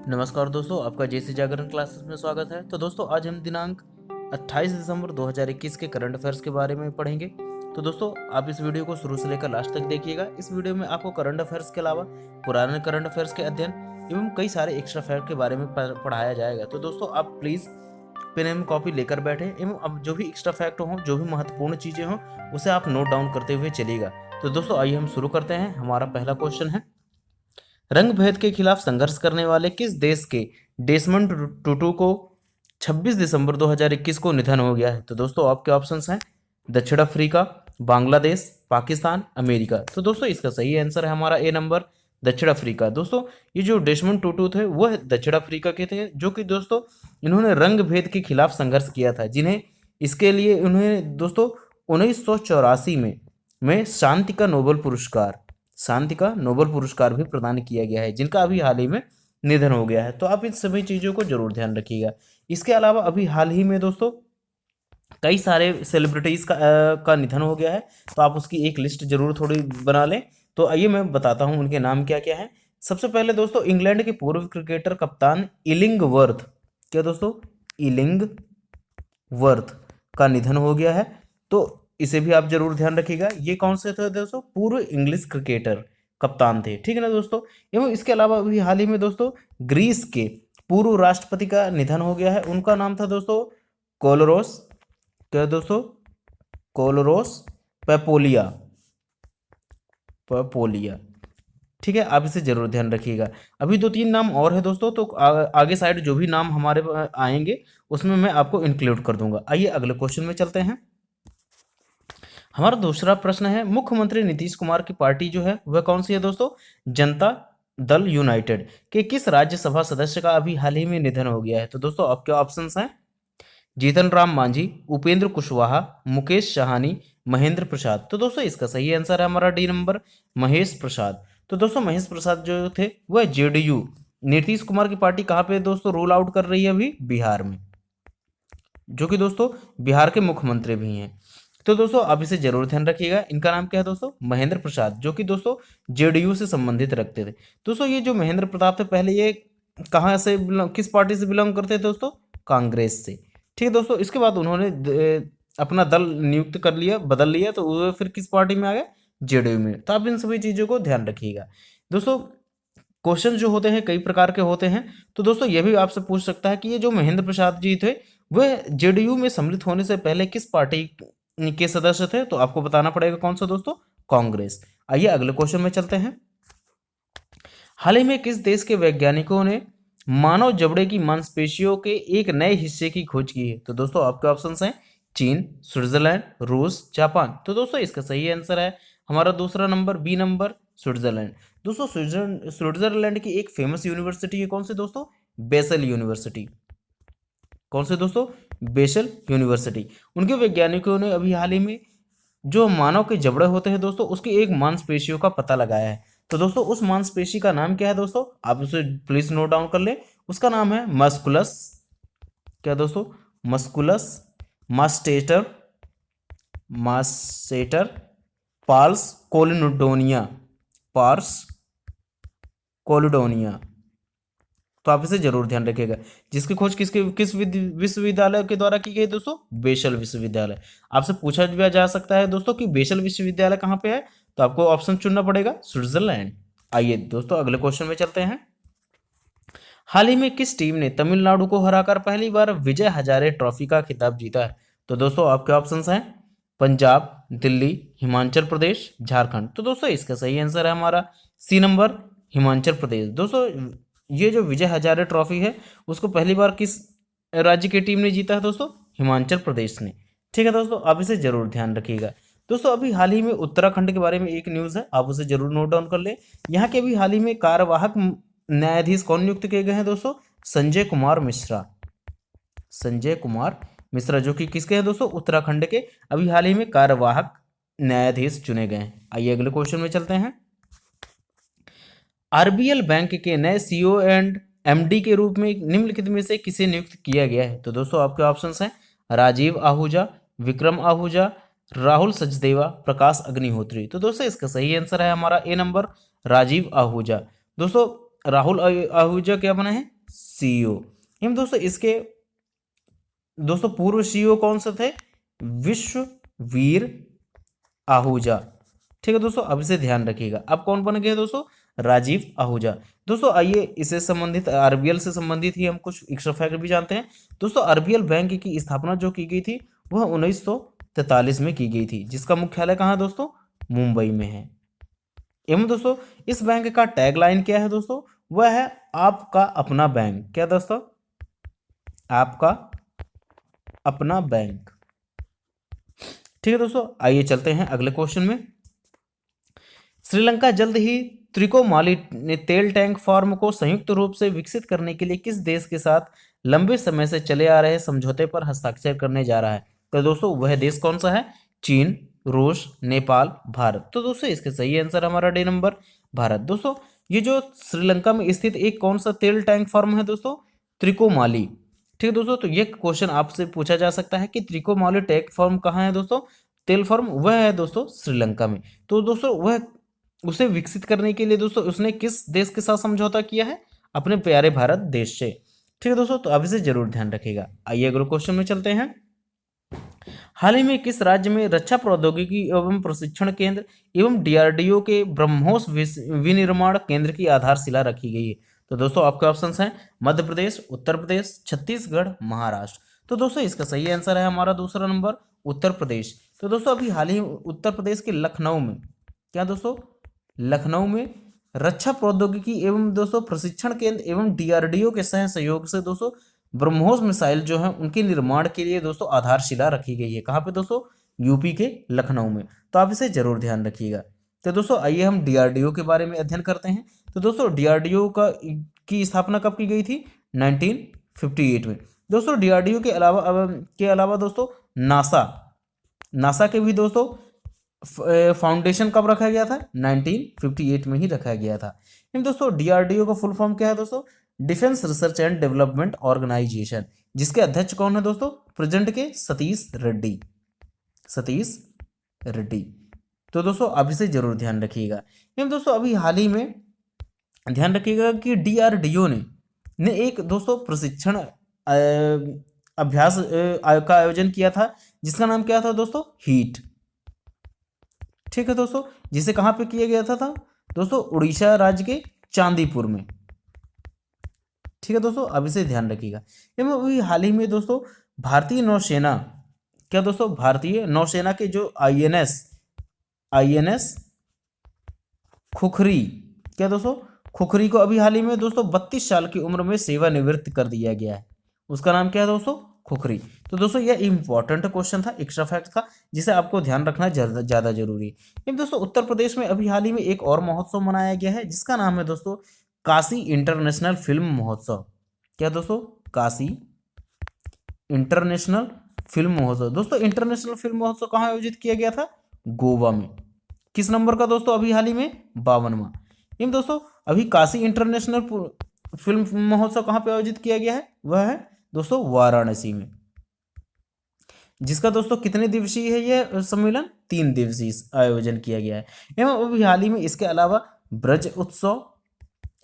नमस्कार दोस्तों, आपका जेसी जागरण क्लासेस में स्वागत है। तो दोस्तों, आज हम दिनांक 28 दिसंबर 2021 के करंट अफेयर्स के बारे में पढ़ेंगे। तो दोस्तों, आप इस वीडियो को शुरू से लेकर लास्ट तक देखिएगा। इस वीडियो में आपको करंट अफेयर्स के अलावा पुराने करंट अफेयर्स के अध्ययन एवं कई सारे एक्स्ट्रा फैक्ट के बारे में पढ़ाया जाएगा। तो दोस्तों, आप प्लीज़ पेन एवं कॉपी लेकर बैठे एवं अब जो भी एक्स्ट्रा फैक्ट हों, जो भी महत्वपूर्ण चीज़ें हों, उसे आप नोट डाउन करते हुए चलिएगा। तो दोस्तों, आइए हम शुरू करते हैं। हमारा पहला क्वेश्चन है, रंग भेद के खिलाफ संघर्ष करने वाले किस देश के डेसमंड टुटू को 26 दिसंबर 2021 को निधन हो गया है? तो दोस्तों, आपके ऑप्शंस हैं दक्षिण अफ्रीका, बांग्लादेश, पाकिस्तान, अमेरिका। तो दोस्तों, इसका सही आंसर है हमारा ए नंबर, दक्षिण अफ्रीका। दोस्तों, ये जो डेसमंड टुटू थे वह दक्षिण अफ्रीका के थे, जो कि दोस्तों इन्होंने रंग भेद के खिलाफ संघर्ष किया था, जिन्हें इसके लिए उन्हें दोस्तों 1984 में शांति का नोबेल पुरस्कार भी प्रदान किया गया है, जिनका अभी हाल ही में निधन हो गया है। तो आप इन सभी चीज़ों को जरूर ध्यान रखिएगा। इसके अलावा अभी हाल ही में दोस्तों कई सारे सेलिब्रिटीज़ का निधन हो गया है, तो आप उसकी एक लिस्ट जरूर थोड़ी बना लें। तो आइए मैं बताता हूँ उनके नाम क्या क्या है। सबसे पहले दोस्तों, इंग्लैंड के पूर्व क्रिकेटर कप्तान इलिंगवर्थ, क्या दोस्तों, इलिंगवर्थ का निधन हो गया है, तो इसे भी आप जरूर ध्यान रखिएगा। ये कौन से थे दोस्तों? पूर्व इंग्लिश क्रिकेटर कप्तान थे, ठीक है ना दोस्तों। एवं इसके अलावा अभी हाल ही में दोस्तों ग्रीस के पूर्व राष्ट्रपति का निधन हो गया है। उनका नाम था दोस्तों कोलोरोस, क्या दोस्तों, कोलोरोस पेपोलिया, पेपोलिया, ठीक है। आप इसे जरूर ध्यान रखिएगा। अभी दो तीन नाम और है दोस्तों, तो आगे साइड जो भी नाम हमारे आएंगे उसमें मैं आपको इंक्लूड कर दूंगा। आइए अगले क्वेश्चन में चलते हैं। हमारा दूसरा प्रश्न है, मुख्यमंत्री नीतीश कुमार की पार्टी जो है वह कौन सी है दोस्तों? जनता दल यूनाइटेड के किस राज्यसभा सदस्य का अभी हाल ही में निधन हो गया है? तो दोस्तों, आपके ऑप्शंस हैं जीतन राम मांझी, उपेंद्र कुशवाहा, मुकेश साहनी, महेंद्र प्रसाद। तो दोस्तों, इसका सही आंसर है हमारा डी नंबर, महेश प्रसाद। तो दोस्तों, महेश प्रसाद जो थे वह जेडीयू, नीतीश कुमार की पार्टी कहाँ पे दोस्तों रोल आउट कर रही है? अभी बिहार में, जो कि दोस्तों बिहार के मुख्यमंत्री भी हैं। तो दोस्तों, आप इसे जरूर ध्यान रखिएगा। इनका नाम क्या है दोस्तों? महेंद्र प्रसाद, जो कि दोस्तों जेडीयू से संबंधित रखते थे। दोस्तों, ये जो महेंद्र प्रताप थे पहले ये कहाँ से किस पार्टी से बिलोंग करते थे दोस्तों? कांग्रेस से, ठीक है दोस्तों। इसके बाद उन्होंने अपना दल नियुक्त कर लिया, बदल लिया, तो वो फिर किस पार्टी में आ गए? जेडीयू में। तो आप इन सभी चीज़ों को ध्यान रखिएगा। दोस्तों, क्वेश्चन जो होते हैं कई प्रकार के होते हैं, तो दोस्तों ये भी आपसे पूछ सकता है कि ये जो महेंद्र प्रसाद जी थे वह जेडीयू में सम्मिलित होने से पहले किस पार्टी के सदस्य थे? तो आपको बताना पड़ेगा कौन सा दोस्तों? कांग्रेस। आइए अगले क्वेश्चन में चलते हैं। हाल ही में किस देश के वैज्ञानिकों ने मानव जबड़े की मांसपेशियों के एक नए हिस्से की खोज की है? तो दोस्तों, आपके ऑप्शंस हैं चीन, स्विट्जरलैंड, रूस, जापान। तो दोस्तों, इसका सही आंसर है हमारा दूसरा नंबर, बी नंबर, स्विट्जरलैंड। दोस्तों, स्विट्जरलैंड की एक फेमस यूनिवर्सिटी है, कौन सी दोस्तों? Basel university. कौन से दोस्तों? Basel university. उनके वैज्ञानिकों ने अभी हाल ही में जो मानव के जबड़े होते हैं दोस्तों उसकी एक मांसपेशियों का पता लगाया है। तो दोस्तों, उस मांसपेशी का नाम क्या है दोस्तों? आप उसे प्लीज नोट डाउन कर ले। उसका नाम है मस्कुलस, क्या दोस्तों? मस्कुलस मास्टेटर, मास्टेटर पार्स कोलिडोनिया, पार्स कोलिडोनिया। तो आप इसे जरूर ध्यान रखिएगा। जिसकी खोज किस विश्वविद्यालय के द्वारा की गई दोस्तों? बेसल विश्वविद्यालय। आपसे पूछा भी जा सकता है दोस्तों कि बेसल विश्वविद्यालय कहाँ पे है, तो आपको ऑप्शन चुनना पड़ेगा स्विट्जरलैंड। आइए दोस्तों अगले क्वेश्चन में चलते हैं। हाल ही में किस टीम ने तमिलनाडु को हराकर पहली बार विजय हजारे ट्रॉफी का खिताब जीता है? तो दोस्तों, आपके ऑप्शंस हैं पंजाब, दिल्ली, हिमाचल प्रदेश, झारखंड। तो दोस्तों, इसका सही आंसर है हमारा सी नंबर, हिमाचल प्रदेश। दोस्तों, ये जो विजय हजारे ट्रॉफी है उसको पहली बार किस राज्य की टीम ने जीता है दोस्तों? हिमाचल प्रदेश ने, ठीक है दोस्तों। आप इसे जरूर ध्यान रखिएगा। दोस्तों, अभी हाल ही में उत्तराखंड के बारे में एक न्यूज़ है, आप उसे जरूर नोट डाउन कर ले। यहाँ के अभी हाल ही में कार्यवाहक न्यायाधीश कौन नियुक्त किए गए हैं दोस्तों? संजय कुमार मिश्रा, संजय कुमार मिश्रा, जो कि किसके हैं दोस्तों? उत्तराखंड के अभी हाल ही में कार्यवाहक न्यायाधीश चुने गए हैं। आइए अगले क्वेश्चन में चलते हैं। आरबीएल बैंक के नए सीईओ एंड एमडी के रूप में निम्नलिखित में से किसे नियुक्त किया गया है? तो दोस्तों, आपके ऑप्शंस हैं राजीव आहूजा, विक्रम आहूजा, राहुल सचदेवा, प्रकाश अग्निहोत्री। तो दोस्तों, इसका सही आंसर है हमारा ए नंबर, राजीव आहूजा। दोस्तों, राहुल आहूजा क्या बने हैं? सीईओ एवं दोस्तों इसके दोस्तों पूर्व सीईओ कौन से थे? विश्ववीर आहूजा। ठीक है दोस्तों, अब इसे ध्यान रखिएगा। अब कौन बन गए दोस्तों? राजीव आहूजा। दोस्तों आइए इससे संबंधित आरबीएल से संबंधित ही हम कुछ एक्स्ट्रा फैक्ट भी जानते हैं। दोस्तों आरबीएल बैंक की स्थापना जो की गई थी वह 1943 में की गई थी, जिसका मुख्यालय कहाँ है दोस्तों? मुंबई में है। एवं दोस्तों इस बैंक का टैगलाइन क्या है दोस्तों? वह है आपका अपना बैंक। क्या दोस्तों? आपका अपना बैंक। ठीक है दोस्तों, आइए चलते हैं अगले क्वेश्चन में। श्रीलंका जल्द ही त्रिकोमाली तेल टैंक फार्म को संयुक्त रूप से विकसित करने के लिए किस देश के साथ लंबे समय से चले आ रहे समझौते पर हस्ताक्षर करने जा रहा है? तो दोस्तों वह देश कौन सा है? चीन, रूस, नेपाल, भारत। तो दोस्तों इसका सही आंसर हमारा डी नंबर भारत। दोस्तों ये जो श्रीलंका में स्थित एक कौन सा तेल टैंक फार्म है दोस्तों? त्रिकोमाली। ठीक है दोस्तों, तो ये क्वेश्चन आपसे पूछा जा सकता है कि त्रिकोमाली टैंक फार्म कहाँ है दोस्तों? तेल फार्म वह है दोस्तों श्रीलंका में। तो दोस्तों वह उसे विकसित करने के लिए दोस्तों उसने किस देश के साथ समझौता किया है? अपने प्यारे भारत देश से। ठीक है दोस्तों, तो अब इसे जरूर ध्यान रखिएगा। आइए अगले क्वेश्चन में चलते हैं। हाल ही में किस राज्य में रक्षा प्रौद्योगिकी एवं प्रशिक्षण केंद्र एवं डीआरडीओ के ब्रह्मोस विनिर्माण केंद्र की आधारशिला रखी गई है? तो दोस्तों आपके ऑप्शंस हैं मध्य प्रदेश, उत्तर प्रदेश, छत्तीसगढ़, महाराष्ट्र। तो दोस्तों इसका सही आंसर है हमारा दूसरा नंबर उत्तर प्रदेश। तो दोस्तों अभी हाल ही उत्तर प्रदेश के लखनऊ में, क्या दोस्तों? लखनऊ में रक्षा प्रौद्योगिकी एवं दोस्तों प्रशिक्षण केंद्र एवं डीआरडीओ के सह सहयोग से दोस्तों ब्रह्मोस मिसाइल जो है उनके निर्माण के लिए दोस्तों आधारशिला रखी गई है। कहाँ पे दोस्तों? यूपी के लखनऊ में। तो आप इसे जरूर ध्यान रखिएगा। तो दोस्तों आइए हम डीआरडीओ के बारे में अध्ययन करते हैं। तो दोस्तों डीआरडीओ की स्थापना कब की गई थी? 1958 में। दोस्तों डीआरडीओ के अलावा दोस्तों नासा के भी दोस्तों फाउंडेशन कब रखा गया था? 1958 में ही रखा गया था। इन दोस्तों डीआरडीओ का फुल फॉर्म क्या है दोस्तों? Defence research and development organisation. जिसके अध्यक्ष कौन है दोस्तों? प्रेजेंट के सतीश रेड्डी। सतीश रेड्डी। तो दोस्तों अब इसे जरूर ध्यान रखिएगा। इन दोस्तों अभी हाल ही में ध्यान रखिएगा कि डीआरडीओ ने एक दोस्तों प्रशिक्षण अभ्यास का आयोजन किया था, जिसका नाम क्या था दोस्तों? हीट। ठीक है दोस्तों, जिसे कहां पे किया गया था दोस्तों? उड़ीसा राज्य के चांदीपुर में। ठीक है दोस्तों, अब इसे ध्यान रखिएगा। एवं अभी हाल ही में दोस्तों भारतीय नौसेना, क्या दोस्तों? भारतीय नौसेना के जो आईएनएस खुखरी, क्या दोस्तों? खुखरी को अभी हाल ही में दोस्तों 32 साल की उम्र में सेवानिवृत्त कर दिया गया है। उसका नाम क्या है दोस्तों? खुखरी। तो दोस्तों यह इंपॉर्टेंट क्वेश्चन था, एक्स्ट्रा फैक्ट था, जिसे आपको ध्यान रखना ज़्यादा जरूरी है। दोस्तों उत्तर प्रदेश में अभी हाल ही में एक और महोत्सव मनाया गया है, जिसका नाम है दोस्तों काशी इंटरनेशनल फिल्म महोत्सव। क्या दोस्तों? काशी इंटरनेशनल फिल्म महोत्सव। दोस्तों इंटरनेशनल फिल्म महोत्सव कहाँ आयोजित किया गया था? गोवा में। किस नंबर का दोस्तों? अभी हाल ही में 52वां। इन दोस्तों अभी काशी इंटरनेशनल फिल्म महोत्सव कहाँ पे आयोजित किया गया है? वह है दोस्तों वाराणसी में। जिसका दोस्तों कितने दिवसीय है यह सम्मेलन? 3 दिवसीय आयोजन किया गया है। एवं अभी हाल ही में इसके अलावा ब्रज उत्सव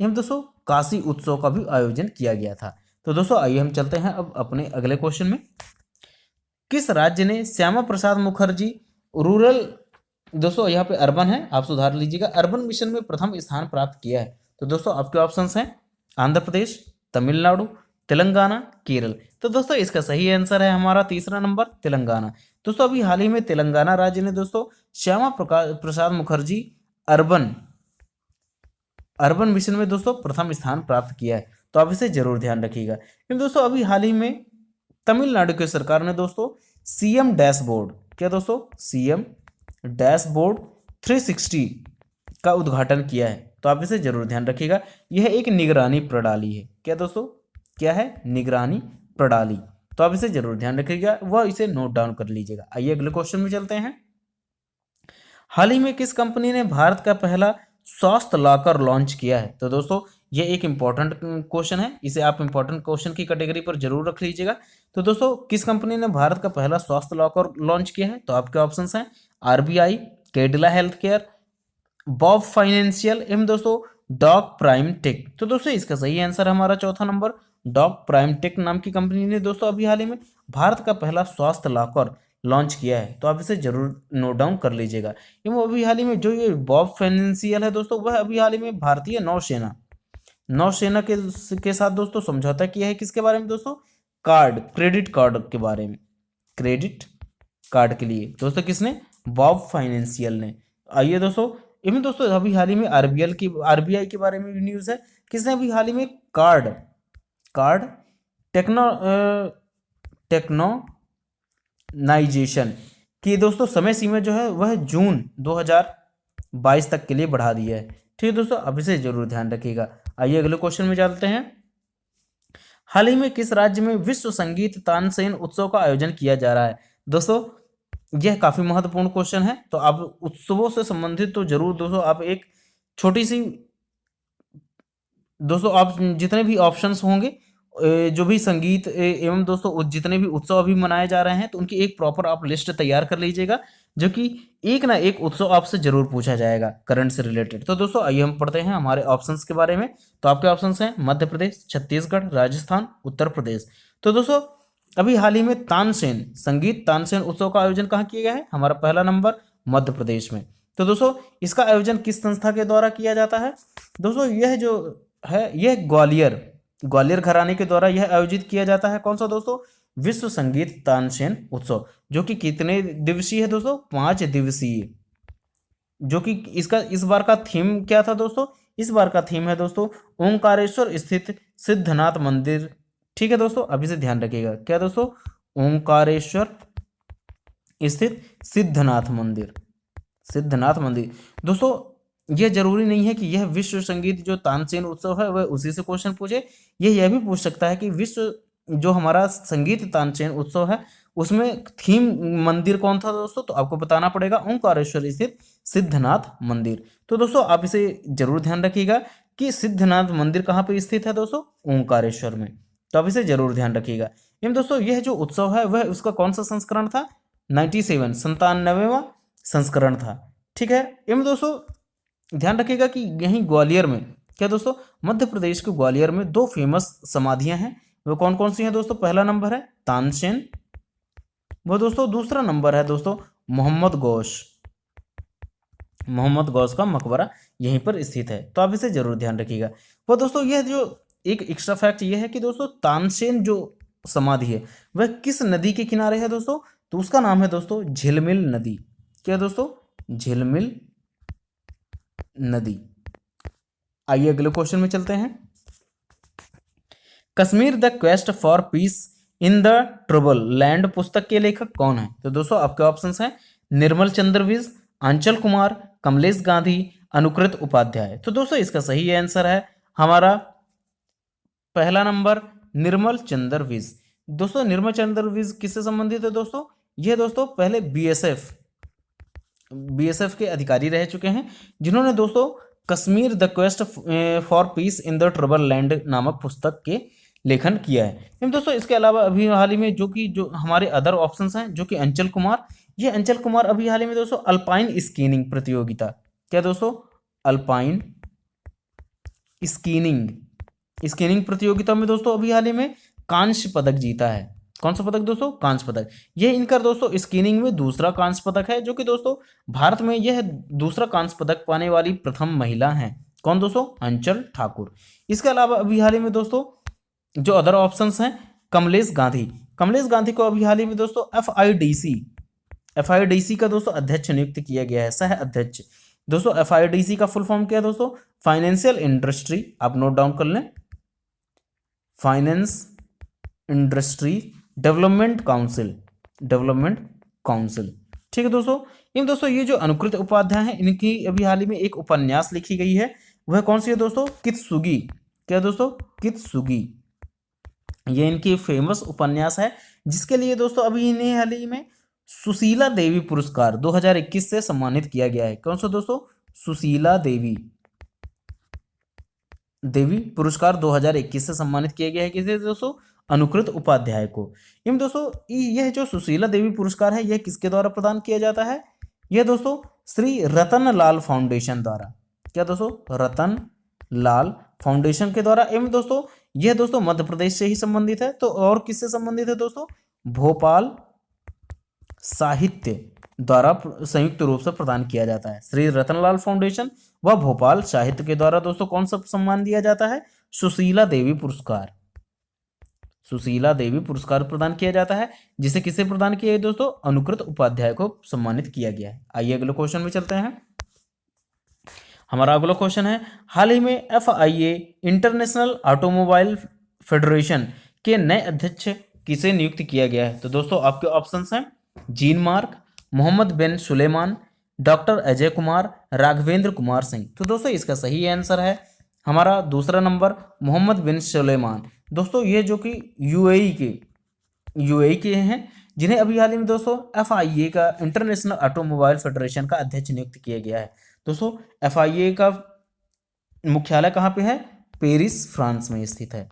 एवं दोस्तों काशी उत्सव का भी आयोजन किया गया था। तो दोस्तों आइए हम चलते हैं अब अपने अगले क्वेश्चन में। किस राज्य ने श्यामा प्रसाद मुखर्जी रूरल, दोस्तों यहाँ पे अर्बन है, आप सुधार लीजिएगा, अर्बन मिशन में प्रथम स्थान प्राप्त किया है? तो दोस्तों आपके ऑप्शंस हैं आंध्र प्रदेश, तमिलनाडु, तेलंगाना, केरल। तो दोस्तों इसका सही आंसर है हमारा तीसरा नंबर तेलंगाना। दोस्तों अभी हाल ही में तेलंगाना राज्य ने दोस्तों श्यामा प्रसाद मुखर्जी अर्बन मिशन में दोस्तों प्रथम स्थान प्राप्त किया है। तो आप इसे जरूर ध्यान रखिएगा। दोस्तों अभी हाल ही में तमिलनाडु की सरकार ने दोस्तों सीएम डैशबोर्ड, क्या दोस्तों? सीएम डैशबोर्ड 360 का उद्घाटन किया है। तो आप इसे जरूर ध्यान रखिएगा। यह एक निगरानी प्रणाली है। क्या दोस्तों? क्या है? निगरानी प्रणाली। तो आप इसे जरूर ध्यान रखिएगा, वह इसे नोट डाउन कर लीजिएगा। आइए अगले क्वेश्चन में चलते हैं। हाल ही में किस कंपनी ने भारत का पहला स्वास्थ्य लॉकर लॉन्च किया है? तो दोस्तों ये एक इंपॉर्टेंट क्वेश्चन है, इसे आप इंपॉर्टेंट क्वेश्चन की कैटेगरी पर जरूर रख लीजिएगा। तो दोस्तों किस कंपनी ने भारत का पहला स्वास्थ्य लॉकर लॉन्च किया है? तो आपके ऑप्शंस हैं RBI, Cadila health care, Bob financial एवं दोस्तों डॉग प्राइम टेक। तो दोस्तों इसका सही आंसर हमारा चौथा नंबर, डॉग प्राइम टेक नाम की कंपनी ने दोस्तों अभी हाल ही में भारत का पहला स्वास्थ्य लॉकर लॉन्च किया है। तो आप इसे जरूर नोट डाउन कर लीजिएगा। ये अभी हाल ही में जो ये बॉब फाइनेंशियल है दोस्तों, वह अभी हाल ही में भारतीय नौसेना के साथ दोस्तों समझौता किया है। किसके बारे में दोस्तों? क्रेडिट कार्ड के बारे में, क्रेडिट कार्ड के लिए दोस्तों किसने? बॉब फाइनेंशियल ने। आइए दोस्तों, इनमें दोस्तों अभी हाल ही में आरबीआई के बारे में भी न्यूज़ है। किसने अभी हाल ही में कार्ड टेक्नो टेक्नोनाइजेशन की दोस्तों समय सीमा जो है वह जून 2022 तक के लिए बढ़ा दिया है। ठीक है दोस्तों, अब इसे जरूर ध्यान रखिएगा। आइए अगले क्वेश्चन में चलते हैं। हाल ही में किस राज्य में विश्व संगीत तानसेन उत्सव का आयोजन किया जा रहा है? दोस्तों यह काफी महत्वपूर्ण क्वेश्चन है। तो आप उत्सवों से संबंधित तो जरूर दोस्तों आप एक छोटी सी दोस्तों आप जितने भी ऑप्शंस होंगे जो भी संगीत एवं दोस्तों जितने भी उत्सव अभी मनाए जा रहे हैं, तो उनकी एक प्रॉपर आप लिस्ट तैयार कर लीजिएगा, जो कि एक ना एक उत्सव आपसे जरूर पूछा जाएगा करंट से रिलेटेड। तो दोस्तों आइए हम पढ़ते हैं हमारे ऑप्शंस के बारे में। तो आपके ऑप्शंस हैं मध्य प्रदेश, छत्तीसगढ़, राजस्थान, उत्तर प्रदेश। तो दोस्तों अभी हाल ही में संगीत तानसेन उत्सव का आयोजन कहाँ किया गया है? हमारा पहला नंबर मध्य प्रदेश में। तो दोस्तों इसका आयोजन किस संस्था के द्वारा किया जाता है? दोस्तों यह जो है यह ग्वालियर घराने के द्वारा यह आयोजित किया जाता है। कौन सा दोस्तों? विश्व संगीत तानसेन उत्सव, जो कि कितने दिवसीय है दोस्तों? 5 दिवसीय। जो कि इसका इस बार का थीम क्या था दोस्तों? इस बार का थीम है दोस्तों ओंकारेश्वर स्थित सिद्धनाथ मंदिर। ठीक है दोस्तों, अब इसे ध्यान रखिएगा। क्या दोस्तों? ओंकारेश्वर स्थित सिद्धनाथ मंदिर। दोस्तों यह जरूरी नहीं है कि यह विश्व संगीत जो तानसेन उत्सव है वह उसी से क्वेश्चन पूछे। यह भी पूछ सकता है कि विश्व जो हमारा संगीत तानसेन उत्सव है उसमें थीम मंदिर कौन था दोस्तों? तो आपको बताना पड़ेगा ओंकारेश्वर स्थित सिद्धनाथ मंदिर। तो दोस्तों आप इसे जरूर ध्यान रखिएगा कि सिद्धनाथ मंदिर कहाँ पे स्थित है दोस्तों? ओंकारेश्वर में। तो आप इसे जरूर ध्यान रखिएगा। एवं दोस्तों यह जो उत्सव है वह उसका कौन सा संस्करण था? 97वां संस्करण था। ठीक है। एवं दोस्तों ध्यान रखिएगा कि यहीं ग्वालियर में, क्या दोस्तों, मध्य प्रदेश के ग्वालियर में 2 फेमस समाधियां हैं। वो कौन कौन सी हैं दोस्तों? पहला नंबर है तानसेन, वो दोस्तों दूसरा नंबर है दोस्तों मोहम्मद गौस का मकबरा यहीं पर स्थित है। तो आप इसे जरूर ध्यान रखिएगा। वो दोस्तों यह जो एक एक्स्ट्रा फैक्ट यह है कि दोस्तों तानसेन जो समाधि है वह किस नदी के किनारे है दोस्तों? तो उसका नाम है दोस्तों झिलमिल नदी। क्या दोस्तों? झिलमिल नदी। आइए अगले क्वेश्चन में चलते हैं। Kashmir the quest for piece in the trouble land पुस्तक के लेखक कौन है? तो दोस्तों आपके ऑप्शंस हैं निर्मल चंद्र विज, अंचल कुमार, कमलेश गांधी, अनुकृत उपाध्याय। तो दोस्तों इसका सही आंसर है हमारा पहला नंबर निर्मल चंद्र विज। दोस्तों निर्मल चंद्र विज किससे संबंधित है दोस्तों? यह दोस्तों पहले बीएसएफ के अधिकारी रह चुके हैं, जिन्होंने दोस्तों Kashmir the quest for piece in the trouble land नामक पुस्तक के लेखन किया है। दोस्तों इसके अलावा अभी हाल ही में जो हमारे अदर ऑप्शंस हैं, जो कि अंचल कुमार अभी हाल ही में दोस्तों अल्पाइन स्कीनिंग प्रतियोगिता, क्या दोस्तों? अल्पाइन स्कीनिंग प्रतियोगिता में दोस्तों अभी हाल ही में कांस्य पदक जीता है। कौन सा पदक दोस्तों? कांस्य पदक। यह इनका दोस्तों स्कीनिंग में दूसरा कांस्य पदक है, जो कि दोस्तों भारत में यह दूसरा कांस्य पदक पाने वाली प्रथम महिला हैं। कौन दोस्तों? अंचल ठाकुर। इसके अलावा अभी हाल ही में दोस्तों जो अदर ऑप्शंस हैं, कमलेश गांधी को अभी हाल ही में दोस्तों एफआईडीसी का दोस्तों अध्यक्ष नियुक्त किया गया है, सह अध्यक्ष। दोस्तों एफआईडीसी का फुल फॉर्म क्या है दोस्तों? फाइनेंशियल इंडस्ट्री, आप नोट डाउन कर लें, फाइनेंस इंडस्ट्री डेवलपमेंट काउंसिल। ठीक है दोस्तों। इन दोस्तों ये जो अनुकृत उपाध्याय हैं इनकी अभी हाल ही में एक उपन्यास लिखी गई है, वह कौन सी है दोस्तों? कित्सुगी। क्या दोस्तों? कित्सुगी। ये इनकी फेमस उपन्यास है, जिसके लिए दोस्तों अभी इन्हें हाल ही में सुशीला देवी पुरस्कार 2021 से सम्मानित किया गया है। कौन सा दोस्तों? सुशीला देवी पुरस्कार 2021 से सम्मानित किया गया है। किसे दोस्तों? अनुकृत उपाध्याय को। इन दोस्तों यह जो सुशीला देवी पुरस्कार है यह किसके द्वारा प्रदान किया जाता है? यह दोस्तों श्री रतन लाल फाउंडेशन द्वारा। क्या दोस्तों? रतन लाल फाउंडेशन के द्वारा। एवं दोस्तों यह दोस्तों मध्य प्रदेश से ही संबंधित है। तो और किससे संबंधित है दोस्तों? भोपाल साहित्य द्वारा संयुक्त रूप से प्रदान किया जाता है। श्री रतनलाल फाउंडेशन व भोपाल साहित्य के द्वारा दोस्तों कौन सा सम्मान दिया जाता है? सुशीला देवी पुरस्कार। सुशीला देवी पुरस्कार प्रदान किया जाता है, जिसे किसे प्रदान किया है दोस्तों? अनुकृत उपाध्याय को सम्मानित किया गया है। आइए अगले क्वेश्चन में चलते हैं। हमारा अगला क्वेश्चन है, हाल ही में FIA इंटरनेशनल ऑटोमोबाइल फेडरेशन के नए अध्यक्ष किसे नियुक्त किया गया है? तो दोस्तों आपके ऑप्शंस हैं जीन मार्क, मोहम्मद बिन सुलेमान, डॉक्टर अजय कुमार, राघवेंद्र कुमार सिंह। तो दोस्तों इसका सही आंसर है हमारा दूसरा नंबर मोहम्मद बिन सुलेमान। दोस्तों ये जो कि यूएई के हैं, जिन्हें अभी हाल ही में दोस्तों FIA का इंटरनेशनल ऑटोमोबाइल फेडरेशन का अध्यक्ष नियुक्त किया गया है। दोस्तों FIA का मुख्यालय कहाँ पे है? पेरिस फ्रांस में स्थित है,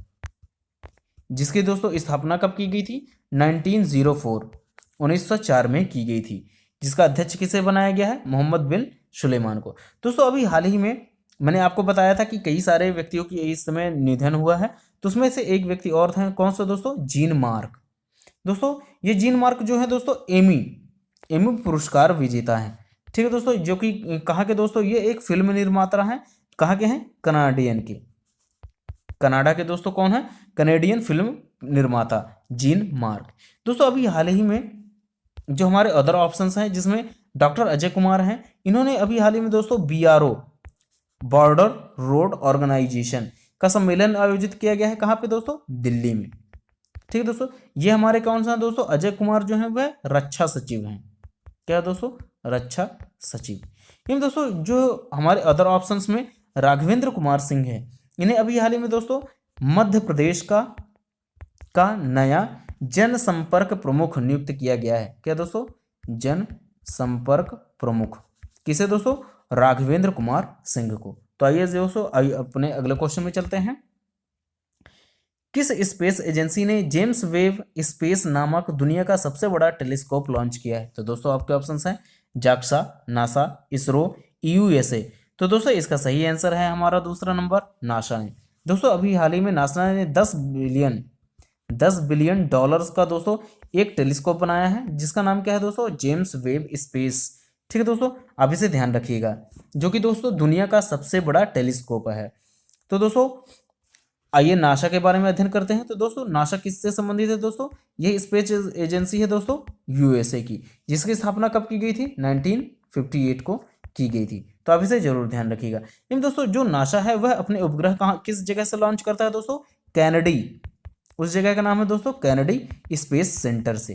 जिसकी दोस्तों स्थापना कब की गई थी? 1904 में की गई थी, जिसका अध्यक्ष किसे बनाया गया है? मोहम्मद बिन सुलेमान को। दोस्तों अभी हाल ही में मैंने आपको बताया था कि कई सारे व्यक्तियों की इस समय निधन हुआ है, तो उसमें से एक व्यक्ति और थे, कौन सा दोस्तों? Gene mark. दोस्तों ये जीन मार्क जो है दोस्तों एमी पुरस्कार विजेता है। ठीक है दोस्तों, जो कि कहाँ के दोस्तों? ये एक फिल्म निर्माता हैं। कहाँ के हैं? कनाडियन के। कनाडा के दोस्तों कौन है? कनेडियन फिल्म निर्माता जीन मार्क। दोस्तों अभी हाल ही में जो हमारे अदर ऑप्शंस हैं, जिसमें डॉक्टर अजय कुमार हैं, इन्होंने अभी हाल ही में दोस्तों BRO बॉर्डर रोड ऑर्गेनाइजेशन का सम्मेलन आयोजित किया गया है। कहाँ पे दोस्तों? दिल्ली में। ठीक है दोस्तों, ये हमारे कौन सा दोस्तों? अजय कुमार जो है वह रक्षा सचिव हैं। क्या दोस्तों? रक्षा सचिव। इन दोस्तों जो हमारे अदर ऑप्शंस में राघवेंद्र कुमार सिंह है, इन्हें अभी हाल ही में दोस्तों मध्य प्रदेश का नया जनसंपर्क प्रमुख नियुक्त किया गया है। क्या दोस्तों? जनसंपर्क प्रमुख। किसे दोस्तों? राघवेंद्र कुमार सिंह को। तो आइए दोस्तों अपने अगले क्वेश्चन में चलते हैं। किस स्पेस एजेंसी ने जेम्स वेब स्पेस नामक दुनिया का सबसे बड़ा टेलीस्कोप लॉन्च किया है? तो दोस्तों आपके ऑप्शंस हैं जाक्सा, नासा, इसरो, USA। तो दोस्तों इसका सही आंसर है हमारा दूसरा नंबर नासा ने। दोस्तों अभी हाल ही में नासा ने 10 बिलियन डॉलर्स का दोस्तों एक टेलीस्कोप बनाया है, जिसका नाम क्या है दोस्तों? James Webb space. ठीक है दोस्तों, आप इसे ध्यान रखिएगा, जो कि दोस्तों दुनिया का सबसे बड़ा टेलीस्कोप है। तो दोस्तों आइए नासा के बारे में अध्ययन करते हैं। तो दोस्तों नासा किससे संबंधित है दोस्तों? ये स्पेस एजेंसी है दोस्तों USA की, जिसकी स्थापना कब की गई थी? 1958 को की गई थी। तो आप इसे जरूर ध्यान रखिएगा। इन दोस्तों जो नासा है वह अपने उपग्रह कहाँ किस जगह से लॉन्च करता है दोस्तों? कैनेडी। उस जगह का नाम है दोस्तों कैनेडी स्पेस सेंटर से।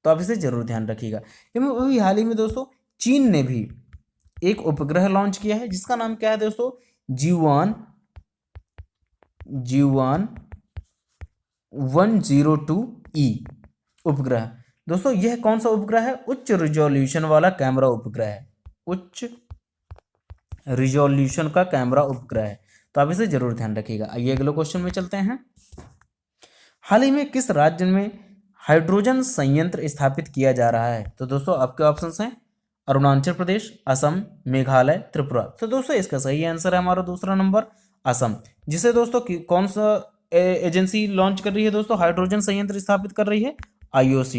तो आप इसे जरूर ध्यान रखिएगा। अभी हाल ही में दोस्तों चीन ने भी एक उपग्रह लॉन्च किया है, जिसका नाम क्या है दोस्तों? जीवान 102E उपग्रह। दोस्तों यह कौन सा उपग्रह है? उच्च रिजोल्यूशन वाला कैमरा उपग्रह है। उच्च रिजोल्यूशन का कैमरा उपग्रह है। तो आप इसे जरूर ध्यान रखिएगा। आइए अगले क्वेश्चन में चलते हैं। हाल ही में किस राज्य में हाइड्रोजन संयंत्र स्थापित किया जा रहा है? तो दोस्तों आपके ऑप्शंस हैं अरुणाचल प्रदेश, असम, मेघालय, त्रिपुरा। तो दोस्तों इसका सही आंसर है हमारा दूसरा नंबर असम, जिसे दोस्तों कौन सा एजेंसी लॉन्च कर रही है दोस्तों? हाइड्रोजन संयंत्र स्थापित कर रही है IOC।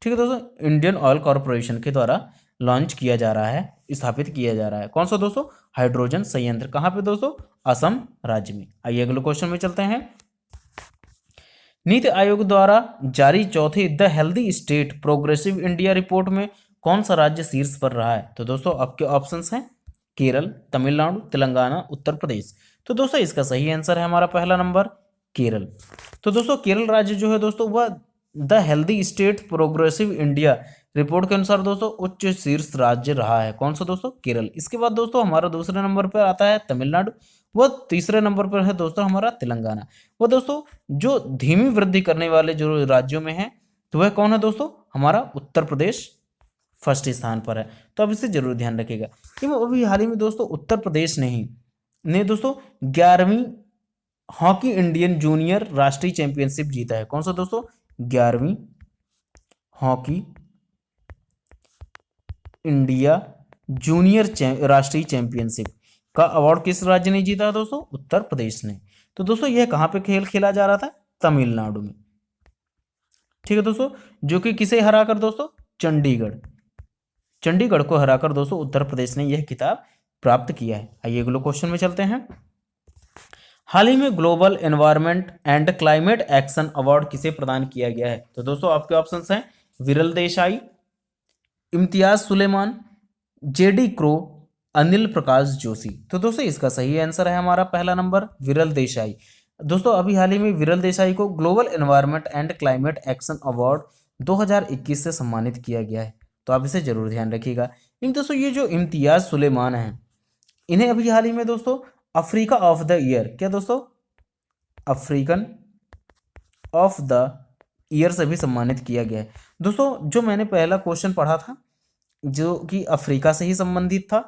ठीक है दोस्तों, इंडियन ऑयल कॉर्पोरेशन के द्वारा लॉन्च किया जा रहा है, स्थापित किया जा रहा है। कौन सा दोस्तों? हाइड्रोजन संयंत्र। कहाँ पे दोस्तों? असम राज्य में। आइए अगले क्वेश्चन में चलते हैं। नीति आयोग द्वारा जारी चौथी the healthy state progressive India report में कौन सा राज्य शीर्ष पर रहा है? तो दोस्तों आपके ऑप्शंस हैं केरल, तमिलनाडु, तेलंगाना, उत्तर प्रदेश। तो दोस्तों इसका सही आंसर है हमारा पहला नंबर केरल। तो दोस्तों केरल राज्य जो है दोस्तों वह the healthy state progressive India report के अनुसार दोस्तों उच्च शीर्ष राज्य रहा है। कौन सा दोस्तों? केरल। इसके बाद दोस्तों हमारा दूसरे नंबर पर आता है तमिलनाडु, वो तीसरे नंबर पर है दोस्तों हमारा तेलंगाना। वो दोस्तों जो धीमी वृद्धि करने वाले जो राज्यों में है, तो वह कौन है दोस्तों? हमारा उत्तर प्रदेश फर्स्ट स्थान पर है। तो अब इसे जरूर ध्यान रखिएगा। अभी हाल ही में दोस्तों उत्तर प्रदेश ने दोस्तों 11वीं हॉकी इंडियन जूनियर राष्ट्रीय चैंपियनशिप जीता है। कौन सा दोस्तों? 11वीं हॉकी इंडिया जूनियर राष्ट्रीय चैंपियनशिप। का अवार्ड किस राज्य ने जीता दोस्तों? उत्तर प्रदेश ने। तो दोस्तों यह कहाँ पे खेल खेला जा रहा था? तमिलनाडु में। ठीक है दोस्तों, जो कि किसे हराकर दोस्तों? चंडीगढ़। चंडीगढ़ को हराकर दोस्तों उत्तर प्रदेश ने यह खिताब प्राप्त किया है। आइए अगले क्वेश्चन में चलते हैं। हाल ही में global environment and climate action award किसे प्रदान किया गया है? तो दोस्तों आपके ऑप्शंस हैं विरल देसाई, इम्तियाज सुलेमान, जेडी क्रो, अनिल प्रकाश जोशी। तो दोस्तों इसका सही आंसर है हमारा पहला नंबर विरल देसाई। दोस्तों अभी हाल ही में विरल देसाई को global environment and climate action award 2021 से सम्मानित किया गया है, तो आप इसे जरूर ध्यान रखिएगा। इन दोस्तों ये जो इम्तियाज सुलेमान है, इन्हें अभी हाल ही में दोस्तों अफ्रीका ऑफ द ईयर, क्या दोस्तों? अफ्रीकन ऑफ द ईयर से भी सम्मानित किया गया है। दोस्तों जो मैंने पहला क्वेश्चन पढ़ा था जो कि अफ्रीका से ही संबंधित था,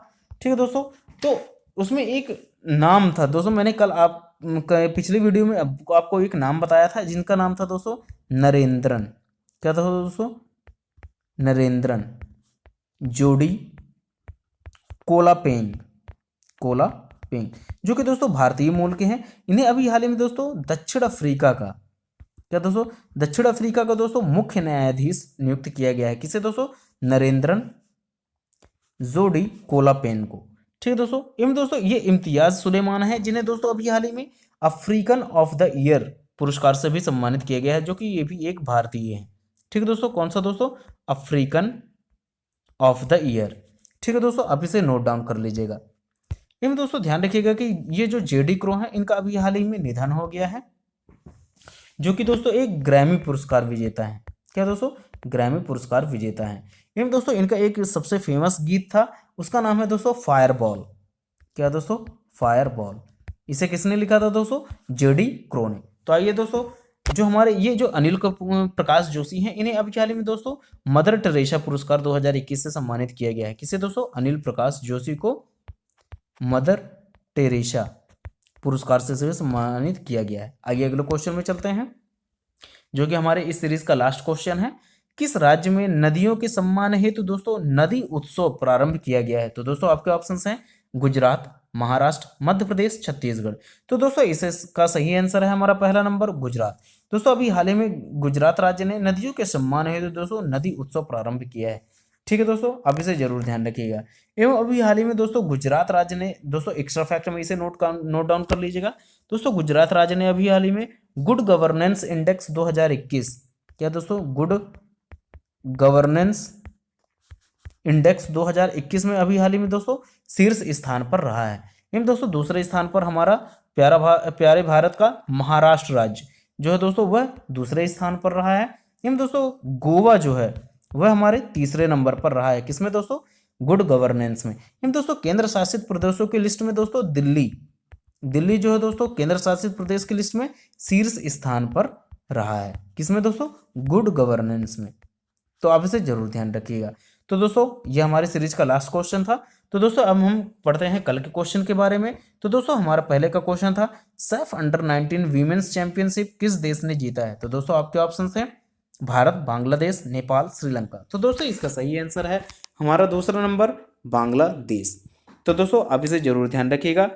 ठीक है दोस्तों, तो उसमें एक नाम था दोस्तों, मैंने कल आप पिछली वीडियो में आपको एक नाम बताया था जिनका नाम था दोस्तों नरेंद्रन। क्या था दोस्तों? नरेंद्रन जोड़ी कोलापेंग, कोलापेंग, जो कि दोस्तों भारतीय मूल के हैं। इन्हें अभी हाल ही में दोस्तों दक्षिण अफ्रीका का, क्या दोस्तों? दक्षिण अफ्रीका का दोस्तों मुख्य न्यायाधीश नियुक्त किया गया है। किसे दोस्तों? नरेंद्रन जोड़ी कोलापेन को। ठीक है दोस्तों, इन दोस्तों ये इम्तियाज सुलेमान है जिन्हें दोस्तों अभी हाल ही में अफ्रीकन ऑफ द ईयर पुरस्कार से भी सम्मानित किया गया है, जो कि ये भी एक भारतीय है। ठीक है दोस्तों, कौन सा दोस्तों? African of the year. ठीक है दोस्तों, आप इसे नोट डाउन कर लीजिएगा। इन दोस्तों ध्यान रखिएगा कि ये जो जेडी क्रो है इनका अभी हाल ही में निधन हो गया है, जो कि दोस्तों एक ग्रैमी पुरस्कार विजेता है। क्या दोस्तों? ग्रैमी पुरस्कार विजेता है। इन दोस्तों इनका एक सबसे फेमस गीत था, उसका नाम है दोस्तों फायरबॉल। क्या दोस्तों? फायरबॉल। इसे किसने लिखा था दोस्तों? जेडी क्रो ने। तो आइए दोस्तों, जो हमारे ये जो अनिल प्रकाश जोशी हैं, इन्हें अभी हाल ही में दोस्तों मदर टेरेसा पुरस्कार 2021 से सम्मानित किया गया है। किसे दोस्तों? अनिल प्रकाश जोशी को मदर टेरेसा पुरस्कार से सम्मानित किया गया है। आइए अगले क्वेश्चन में चलते हैं, जो कि हमारे इस सीरीज का लास्ट क्वेश्चन है। किस राज्य में नदियों के सम्मान हेतु दोस्तों नदी उत्सव प्रारंभ किया गया है? तो दोस्तों आपके ऑप्शंस हैं गुजरात, महाराष्ट्र, मध्य प्रदेश, छत्तीसगढ़। तो दोस्तों इसका सही आंसर है हमारा पहला नंबर गुजरात। दोस्तों अभी हाल ही में गुजरात राज्य ने नदियों के सम्मान हेतु दोस्तों नदी उत्सव प्रारंभ किया है। ठीक है दोस्तों, आप इसे जरूर ध्यान रखिएगा। एवं अभी हाल ही में दोस्तों गुजरात राज्य ने दोस्तों एक्स्ट्रा फैक्ट में इसे नोट डाउन कर लीजिएगा। दोस्तों गुजरात राज्य ने अभी हाल ही में गुड गवर्नेंस इंडेक्स 2021, क्या दोस्तों? गुड गवर्नेंस इंडेक्स 2021 में अभी हाल ही में दोस्तों शीर्ष स्थान पर रहा है। इन दोस्तों दूसरे स्थान पर हमारा प्यारे भारत का महाराष्ट्र राज्य जो है दोस्तों वह दूसरे स्थान पर रहा है। इन दोस्तों गोवा जो है वह हमारे तीसरे नंबर पर रहा है। किसमें दोस्तों? गुड गवर्नेंस में। इन दोस्तों केंद्र शासित प्रदेशों की लिस्ट में दोस्तों दिल्ली जो है दोस्तों केंद्र शासित प्रदेश की लिस्ट में शीर्ष स्थान पर रहा है। किसमें दोस्तों? गुड गवर्नेंस में। तो आप इसे जरूर ध्यान रखिएगा। तो दोस्तों ये हमारी सीरीज का लास्ट क्वेश्चन था। तो दोस्तों अब हम पढ़ते हैं कल के क्वेश्चन के बारे में। तो दोस्तों हमारा पहले का क्वेश्चन था सैफ अंडर 19 वीमेंस चैंपियनशिप किस देश ने जीता है? तो दोस्तों आपके ऑप्शन हैं भारत, बांग्लादेश, नेपाल, श्रीलंका। तो दोस्तों इसका सही आंसर है हमारा दूसरा नंबर बांग्लादेश। तो दोस्तों आप इसे जरूर ध्यान रखिएगा।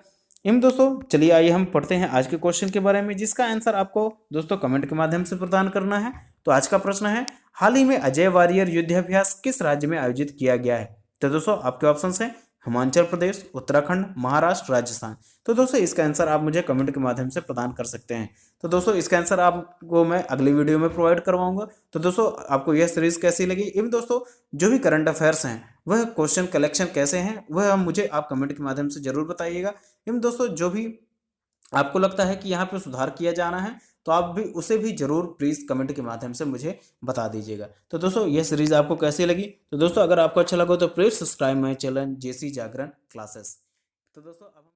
इन दोस्तों चलिए आइए हम पढ़ते हैं आज के क्वेश्चन के बारे में, जिसका आंसर आपको दोस्तों कमेंट के माध्यम से प्रदान करना है। तो आज का प्रश्न है हाल ही में अजय वारियर युद्धाभ्यास किस राज्य में आयोजित किया गया है? तो दोस्तों आपके ऑप्शंस हैं हिमाचल प्रदेश, उत्तराखंड, महाराष्ट्र, राजस्थान। तो दोस्तों इसका आंसर आप मुझे कमेंट के माध्यम से प्रदान कर सकते हैं। तो दोस्तों इसका आंसर आपको मैं अगली वीडियो में प्रोवाइड करवाऊंगा। तो दोस्तों आपको यह सीरीज कैसी लगी, इन दोस्तों जो भी करंट अफेयर्स हैं वह क्वेश्चन कलेक्शन कैसे हैं वह मुझे आप कमेंट के माध्यम से जरूर बताइएगा। इन दोस्तों जो भी आपको लगता है कि यहाँ पे सुधार किया जाना है तो आप भी उसे भी जरूर प्लीज़ कमेंट के माध्यम से मुझे बता दीजिएगा। तो दोस्तों यह सीरीज आपको कैसी लगी? तो दोस्तों अगर आपको अच्छा लगा तो please subscribe my channel JC Jagran classes. तो दोस्तों अब